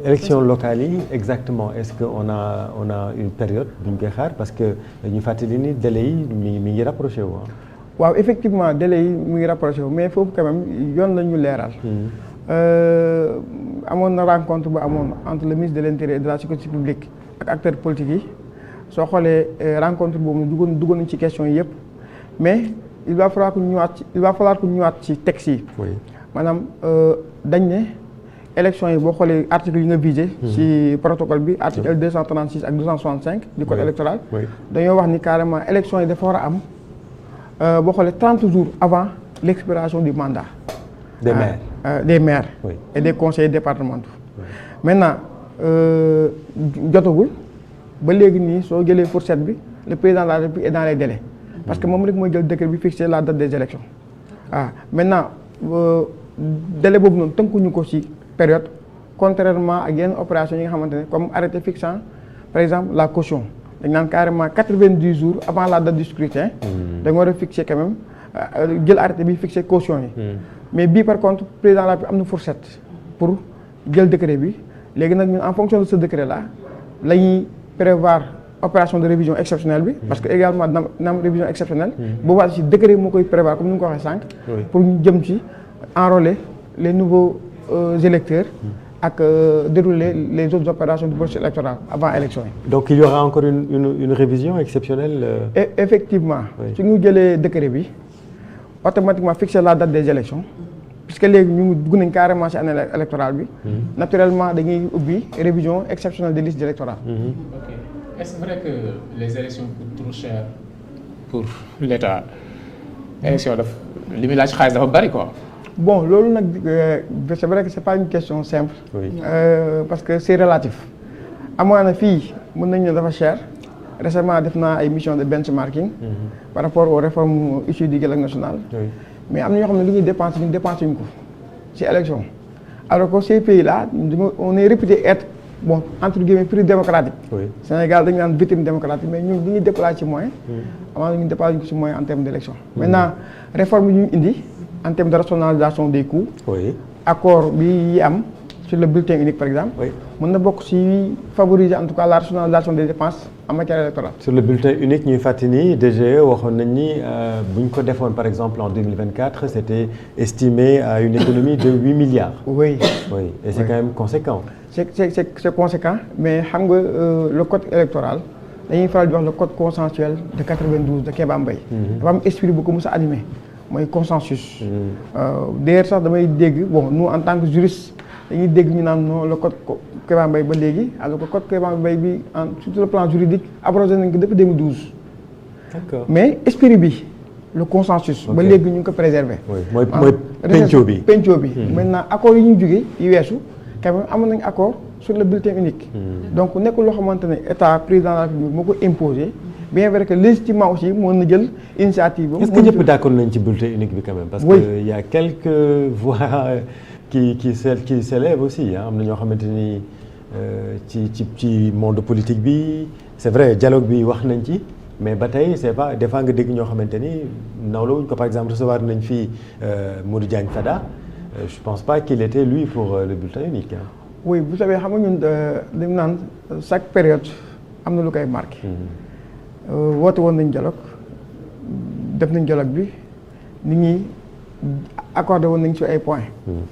élection locale yi exactement est-ce que on a une période bu ñu koy xaar parce que ñu fàttali ni délai yi mi ngi rapproché wu. waaw effectivement délai yi mu ngi rapproché wu mais foofu quand même yoon la ñu leeral. amoon na rencontre bu amoon entre le ministre de l'Intérieur et de la sécurité publique ak acteurs politiques yi soo xoolee rencontre boobu duggoon nañ ci question yi yëpp mais il va falloir que ñu ñëwaat ci texte yi. maanaam dañ ne élection yi boo xoolee article yi nga visé. ci protocole bi article L 236 ak 265 du code électoral. dañoo wax ni carrément élection yi dafa war a am boo xoolee 30 jours avant l'expiration du mandat. Des maires et des conseillers départementaux. Maintenant jotagul ba léegi nii soo jëlee fourchette bi le président de la République est dans les délais. parce que moom rek mooy jël décret bi fixer la date des élections. Maintenant délai boobu noonu tënkuñu ko ci période contrairement ak yenn opération yi nga xamante ne comme arrêté fixant par exemple la caution dañ naan carrément 90 jours avant la date du scrutin. da nga war a fixer quand même jël arrêté bi fixer caution yi. mais bii par contre président de la République am na fourchette pour jël décret bi léegi nag ñun en fonction de ce décret là la ñuy prévoir opération de révision exceptionnelle bi. parce que également dina am révision exceptionnelle. boobaa ci décret moo koy prévoir comme ni nga ko waxee sànq. pour ñu jëm ci enrôler les nouveaux électeurs ak dérouler les autres opérations du processus électoral avant élection yi. donc il y aura encore une révision exceptionnelle. Effectivement. su ñu jëlee décret bi. automatiquement fixer la date des élections puisque léegi ñu dugg nañ carrément ci année électorale bi. naturellement dañuy ubbi révision exceptionnelle des listes électorales. Ok. Est-ce vrai que les élections coûtent trop cher pour l'État? élection daf li muy laaj xaalis dafa bari quoi. Bon loolu nag c'est vrai que c'est pas une question simple. Parce que c'est relatif. amaana fii mën nañu ne dafa cher. Récemment def naa ay mission de benchmarking par rapport aux réformes issues du dialogue national. Mais am na ñoo xam ne li ñuy dépenser ñu dépensé ñu ko ci élection. Alors que ces pays là on est réputé être bon entre guillemets plus démocratique. Sénégal dañu naan victime démocratique mais ñun li ñuy déplacer ci moyen. amaana ñu déplacer ko ci moyen en termes d'élection. Maintenant réforme yi ñu indi en termes de rationalisation des coûts. Accord bi yi am sur le bulletin unique par exemple. mën na bokk ci favoriser en tout cas la rationalisation des dépenses en matière électorale. Sur le bulletin unique ñuy fàttali DGE waxoon nañ ni bu ñu ko defoon par exemple en 2024 c'était estimé à une économie de 8 milliards. Oui. Et c'est quand même conséquent. C'est conséquent mais xam nga le code électoral dañuy faral di wax le code consensuel de 92 de Kéba Mbaye. dafa am esprit bu ko mos a animé mooy consensus. D'ailleurs sax damay dégg bon nous en tant que juriste dañuy dégg ñu naan non le code Kéba Mbaye ba léegi alors que code Kéba Mbaye bi sur le plan juridique abrogé nañ ko depuis 2012. D'accord. Mais esprit bi le consensus. ba léegi ñu ngi ko préserver. mooy penco bi. Maintenant accord yi ñu jógee yi weesu quand même amoon nañ accord sur le bulletin unique. Donc nekkul loo xamante ne état président de la République moo ko imposé. Bien vrai que légitimement aussi mën na jël initiative. Est-ce que ñëpp d'accord nañ ci bulletin unique bi quand même. Parce que il y a quelques voix qui s'élèvent aussi am na ñoo xamante ni ci monde politique bi c'est vrai dialogue bi wax nañ ci mais ba tey c'est pas des fois nga dégg ñoo xamante ni nawlawuñ ko par exemple recevoir nañ fii Modou Diagne Fada je pense pas qu'il était lui pour le bulletin unique. Oui vous savez xam nga ñun dañu naan chaque période am na lu koy marqué. woote woon nañ dialogue def nañ dialogue bi nit ñi accordé woon nañ ci ay points.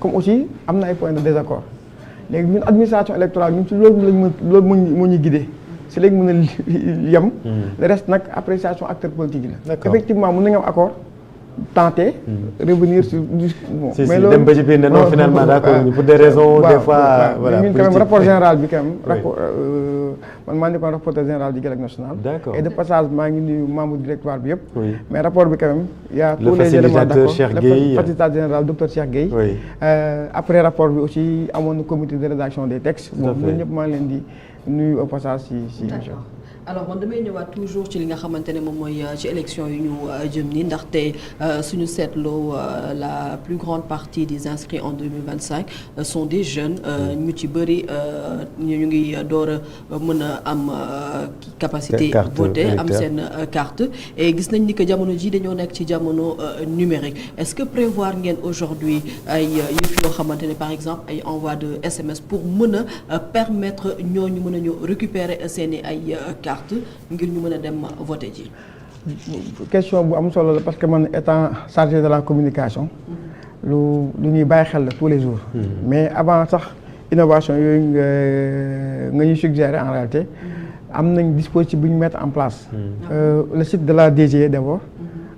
comme aussi am na ay points de désaccord léegi ñun administration électorale ñun ci loolu moo ñu guidé si léegi mën a yem. le reste nag appréciation acteur politique yi la. Effectivement mën nañu am accord tenter revenir sur bon. mais loolu dem ba ci biir ne non finalement d'accord pour des raisons des fois voilà ñun quand même rapport général bi quand même rapport man maa nekkoon rapporteur général du dialogue national. D'accord. Et de passage maa ngi nuyu membre directoire bi yëpp. Mais rapport bi quand même y a tous le les éléments d'accord. Le facilitateur général docteur Cheikh Gueye. Après rapport bi aussi amoon na comité de rédaction des textes. Bon ñun ñëpp maa ngi leen di nuyu au passage si émission. alors man damay ñëwaat toujours ci li nga xamante ne moom mooy ci élection yu ñu jëm ni ndaxte suñu seetloo la plus grande partie des inscrits en 2025 sont des jeunes ñu ci bëri ñu ngi door a mën a am capacité voter am seen carte et gis nañ ni que jamono ji dañoo nekk ci jamono numérique est-ce que prévoir ngeen aujourd'hui ay yëf yoo xamante ne par exemple ay envoi de SMS pour mën a permettre ñooñu mën a ñu récupérer seeni ay carte ngir ñu mën a dem voter ji. question bu am solo la parce que man étant chargé de la communication lu ñuy bàyyi xel la tous les jours mais avant sax innovation yooyu nga ñuy suggérer en réalité am nañ dispositif bu ñu mettre en place le site de la DGE d'abord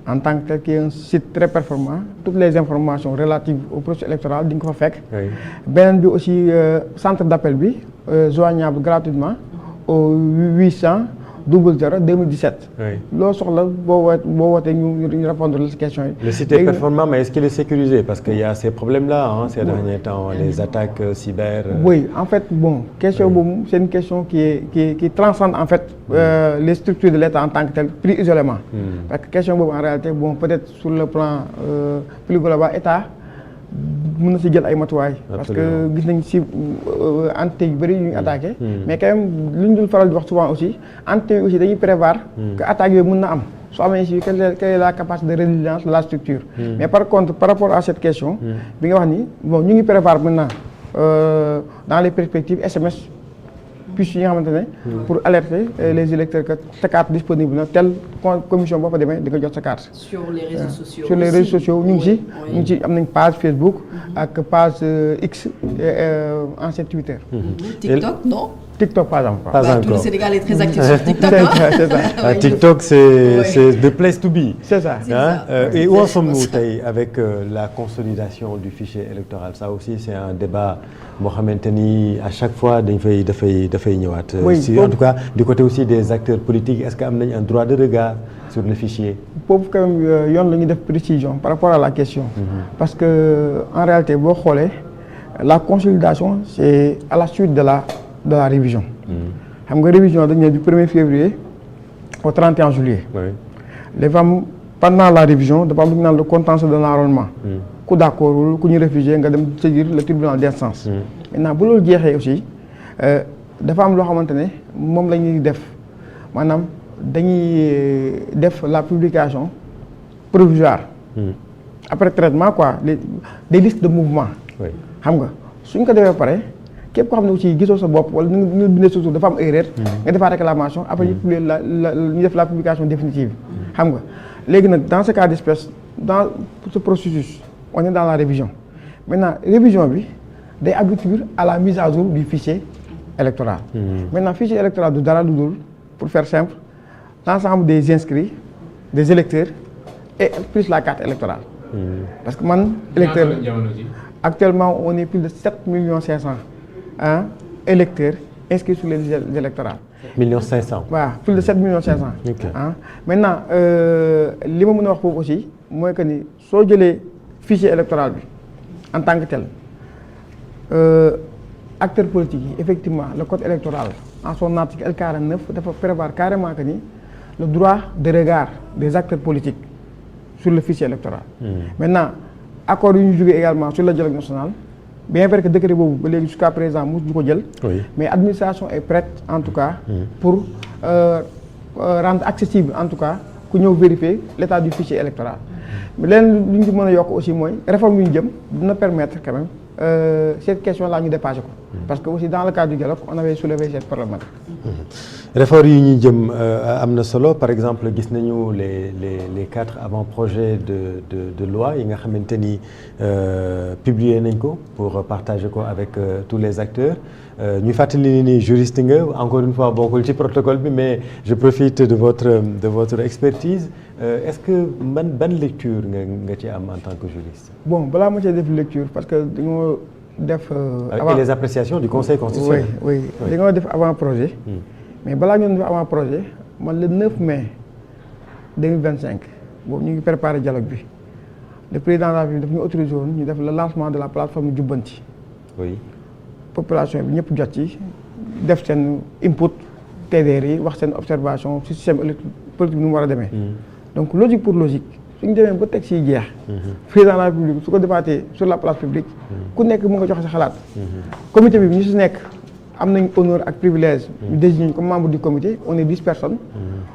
en tant que tel qui est un site très performant toutes les informations relatives au processus électoral di nga ko fa fekk beneen bi aussi centre d'appel bi joignable gratuitement au 800 00 2017. loo soxla boo wootee ñu répondre la question yi. Le site est performant mais est-ce qu'il est sécurisé parce qu'il y a ces problèmes-là ces derniers temps les attaques cyber. Oui en fait bon question boobu c'est une question qui transcende en fait les structures de l'État en tant que tel pris isolément. parce que question boobu en réalité bon peut-être sur le plan plus global État. mën na si jël ay matuwaay. parce que gis nañ si entité yu bëri yu ñu attaqué. mais quand même li ñu dul faral di wax souvent aussi entité yi aussi dañuy prévoir. que attaques yooyu mën na am soo amee si quelle est la capacité de résilience de la structure. mais par contre par rapport à cette question. bi nga wax ni bon ñu ngi prévoir maintenant dans les perspectives SMS. puces yi nga xamante ne pour alerter les électeurs que sa carte disponible na telle commission boo fa demee di nga jot sa carte. sur les réseaux sociaux sur les réseaux sociaux ñu ngi ci am nañ page Facebook ak page X ancien Twitter. TikTok non. TikTok pas encore. Pas encore. Tout le Sénégal est très actif sur TikTok. c'est ça. TikTok c'est the place to be. C'est ça. Et où en sommes-nous tey avec la consolidation du fichier électoral ça aussi c'est un débat boo xamante ni à chaque fois dafay ñëwaat. En tout cas du côté aussi des acteurs politiques est-ce que am nañ un droit de regard sur le fichier. boobu quand même yoon la ñuy def précision par rapport à la question. parce que en réalité boo xoolee la consolidation c'est à la suite de la révision. xam nga révision dañ ne du 1er février au 31 juillet. les femmes pendant la révision dafa am lu ñu naan le contentieux de l'enrôlement. ku d'accordul ku ñu réfugié nga dem saisir le tribunal d'instance. maintenant bu loolu jeexee aussi dafa am loo xamante ne moom la ñuy def maanaam dañuy def la publication provisoire. après traitement quoi des listes de mouvement. xam nga suñ ko defee pare. képp koo xam ne aussi gisoo sa bopp wala ñu bindee sa tur dafa am erreur nga defaat réclamation après ñu publier ñu def la publication définitive xam nga léegi nag dans ce cas d'espèce dans ce processus on est dans la révision maintenant révision bi day aboutir à la mise à jour du fichier électoral maintenant fichier électoral du dara lu dul pour faire simple l'ensemble des inscrits des électeurs et plus la carte électorale parce que man électeur actuellement on est plus de 7 500 000 électeurs inscrits sur les listes électorales. 1,5 million. waaw plus de 7 500 000. ok maintenant li ma mën a wax foofu aussi mooy que ni soo jëlee fichier électoral bi en tant que tel acteurs politiques yi effectivement le code électoral en son article L49 dafa prévoir carrément que ni le droit de regard des acteurs politiques sur le fichier électoral. maintenant accords yu ñu jógee également sur le dialogue national. bien vrai que décret boobu ba léegi jusqu'à présent mosuñu ko jël. mais administration est prête en tout cas. pour rendre accessible en tout cas ku ñëw vérifier l'état du fichier électoral. mais leen lu ñu ci mën a yokk aussi mooy réforme yu ñu jëm dina permettre quand même cette question là ñu dépassé ko. parce que aussi dans le cadre du dialogue on avait soulevé cette problématique. réforme yi ñuy jëm am na solo par exemple gis nañu les 4 avant-projets de loi yi nga xamante ni publier nañ ko pour partager ko avec tous les acteurs ñu fàttali ni juriste nga encore une fois bokkul ci protocole bi mais je profite de votre expertise est-ce que ban lecture nga ci am en tant que juriste. bon balaa ma cee def lecture parce que dañoo def. avec les appréciations du Conseil constitutionnel. oui dañoo def avant-projet. mais balaa ñu def avant-projet man le 9 mai 2025 boobu ñu ngi préparé dialogue bi le président de la République daf ñu autorisé woon ñu def le lancement de la plateforme Jubbanti. oui. population bi ñëpp jot ci def seen input TDR yi wax seen observation ci système politique bi nu mu war a demee. donc logique pour logique suñu demee ba texte yi jeex. président de la République su ko débattee sur la place publique. ku nekk mu nga joxe sa xalaat. comité bi ñu si nekk am nañ honneur ak privilège. ñu désigné comme membre du comité on est 10 personnes.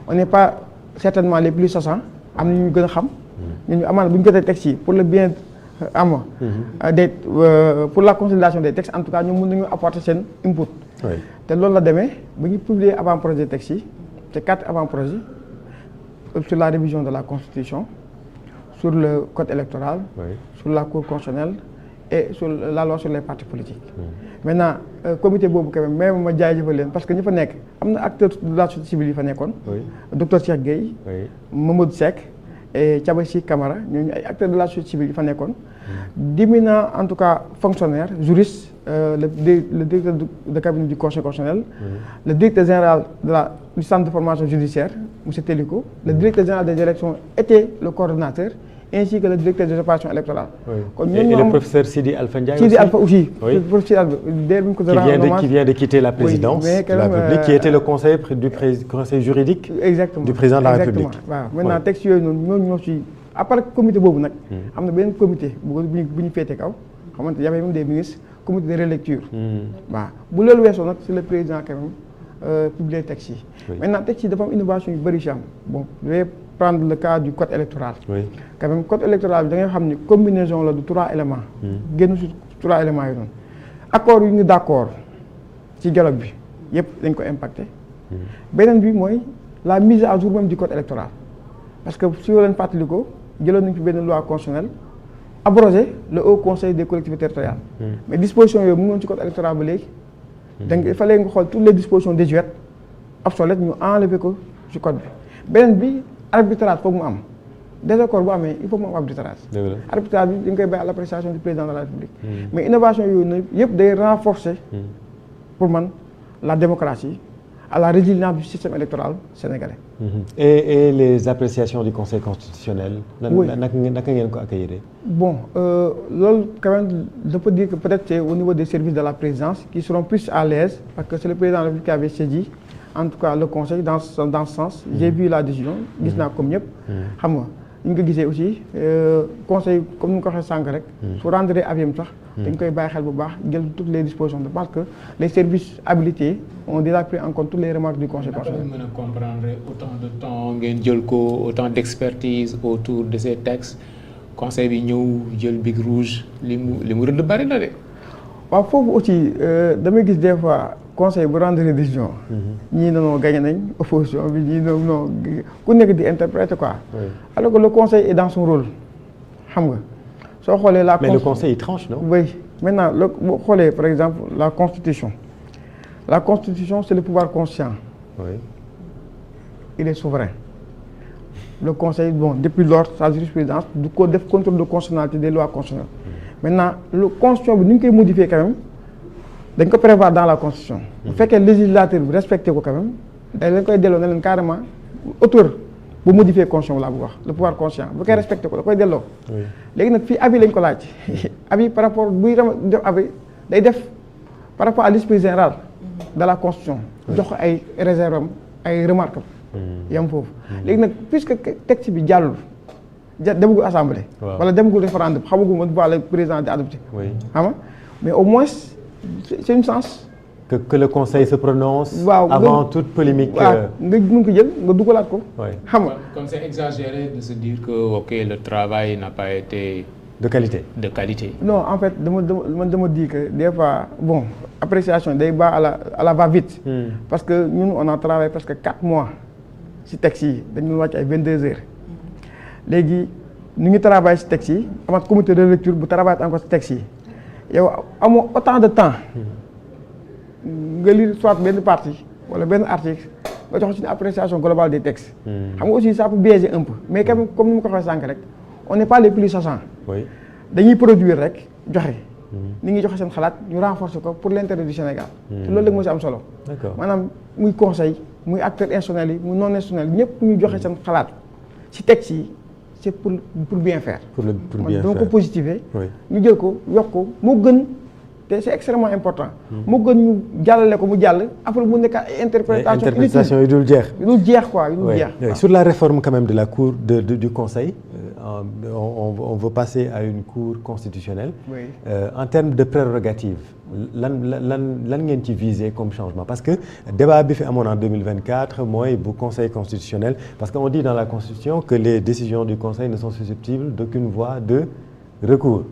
on n'est pas certainement les plus sassants am na ñu gën a xam. ñun ñu amaana bu ñu jotee texte yi pour le bien pour la consolidation des textes en tout cas ñoom mën nañu apporter seen input. te loolu la demee bu ñu publier avant projet texte yi te 4 avant projet sur la révision de la constitution sur le code électoral. sur la cour constitutionnelle et sur la loi sur les partis politiques. maintenant comité boobu quand même ma jaajëfal leen parce que ñi fa nekk am na acteurs de la société civile yi fa nekkoon. docteur Cheikh Gueye. Mamadou Seck. et Thiabachi Camara ñooñu ay acteurs de la société civile yi fa nekkoon. d'éminents en tout cas fonctionnaires juristes le directeur de cabinet du conseil constitutionnel. le directeur général du centre de formation judiciaire monsieur Téliko. le directeur général des élections était le coordonnateur ainsi que le directeur des opérations électorales. kon ñooñu et le professeur Sidi Alpha Ndiaye Sidi Alpha aussi. le professeur qui vient de quitter la présidence de la République qui était le conseiller du conseil juridique. exactement du président de la République. waaw maintenant texte yooyu noonu ñooñu ñoo ci à part comité boobu nag. am na benn comité bu ñu féete kaw xamante y avait même des ministres comité de relecture. waaw bu loolu weesoo nag c'est le président quand même publier texte yi. maintenant texte yi dafa am innovation yu bëri ci am bon je vais prendre le cas du code électoral. quand même code électoral bi da ngay xam ni combinaison la de 3 éléments. génn ci 3 éléments yi noonu. accord yu ñu d'accord ci dialogue bi yëpp dañ ko impacté. beneen bi mooy la mise à jour même du code électoral parce que si yoo leen fàttali ko jëloon nañu fi benn loi constitutionnelle abrogé le haut conseil des collectivités territoriales. mais dispositions yooyu mu ngi woon ci code électoral ba léegi. donc il fallait nga xool toutes les dispositions désuètes obsolètes ñu enlever ko ci code bi beneen bi arbitrage foog mu am désaccord bu amee il faut mu am arbitrage. arbitrage bi dañ koy bàyyi à l'appréciation du président de la République. mais innovation yooyu nag yëpp day renforcer pour man la démocratie à la résilience du système électoral sénégalais. Et les appréciations du conseil constitutionnel. naka ngeen ko accueillir. bon loolu quand même je peux dire que peut-être c'est au niveau des services de la présidence qui seront plus à l'aise parce que c'est le président de la République qui avait saisi en tout cas le conseil dans ce sens. j'ai vu la décision gis naa comme ñëpp. xam nga ñu ngi ko gisee aussi conseil comme ni nga ko waxee sànq rek. su rendre avis sax. dañ koy bàyyi xel bu baax jël toutes les dispositions de parce que les services habilités ont déjà pris en compte toutes les remarques du conseil constitutionnel. mën a comprendre autant de temps ngeen jël ko autant d'expertise autour de ces textes conseil bi ñëw jël big rouge li mu rëdd bari na de. waaw foofu aussi damay gis des fois conseil bu rendre décision. ñii non gagné nañ opposition bi ñii non ku nekk di interpréter quoi. alors que le conseil est dans son rôle xam nga. soo xoolee la mais le conseil il tranche non. oui maintenant boo xoolee par exemple la constitution c'est le pouvoir conscient. il est souverain. le conseil bon depuis lors sa jurisprudence du ko def contrôle de constitutionnalité des lois constitutionnelles. maintenant le constitution bi ni ñu koy modifier quand même dañ ko prévoir dans la constitution. bu fekkee législateur bi respecté ko quand même dañ leen koy delloo ne leen carrément auteur bu modifier constitution laa bu wax le pouvoir conscient bu koy respecté ko da koy delloo. léegi nag fii avis lañ ko laaj. avis par rapport buy def avis day def par rapport à l'esprit général de la constitution. jox ko ay réserves am ay remarques am. yam foofu léegi nag puisque texte bi jàllul demagul assemblée. wala demagul référendum xamagul ma voilà le président di adopté. xam nga mais au moins c'est une chance. que le conseil se prononce. avant toute polémique. nga mën ko jël nga dugalaat ko. xam nga comme c'est exagéré de se dire que ok le travail n'a pas été. de qualité. non en fait dama dire que des fois bon appréciation day baax à la va-vite. parce que ñun on a travaillé presque 4 mois ci texte yi dañu wàcc ay 22 heures. léegi ñu ngi travaillé ci texte yi amaat comité de lecture bu travaillé encore ci texte yi yow amoo autant de temps. nga lire soit benn partie wala benn article nga jox ci une appréciation globale des textes. xam nga aussi ça peut biaiser un peu mais quand même comme ni ma ko waxee sànq rek on n'est pas les plus sageants. dañuy produire rek joxe. ni ngi joxe seen xalaat ñu renforcer ko pour l'intérêt du Sénégal. te loolu rek moo ci am solo. maanaam muy conseil muy acteurs institutionnels yi muy non institutionnels ñëpp ñu joxe seen xalaat ci texte yi c'est pour bien faire. pour bien faire dama ko positiver. ñu jël ko yokk ko moo gën te c'est extrêmement important. mu gën ñu jàllale ko mu jàll après mu nekk ay interprétation yu dul jeex. yu dul jeex quoi yu dul jeex. Sur la réforme quand même de la cour du conseil on veut passer à une cour constitutionnelle. Oui. En termes de prérogatives lan ngeen ci viser comme changement parce que débat bi fi amoon en 2024 mooy bu conseil constitutionnel parce qu'on dit dans la constitution que les décisions du conseil ne sont susceptibles d'aucune voie de recours.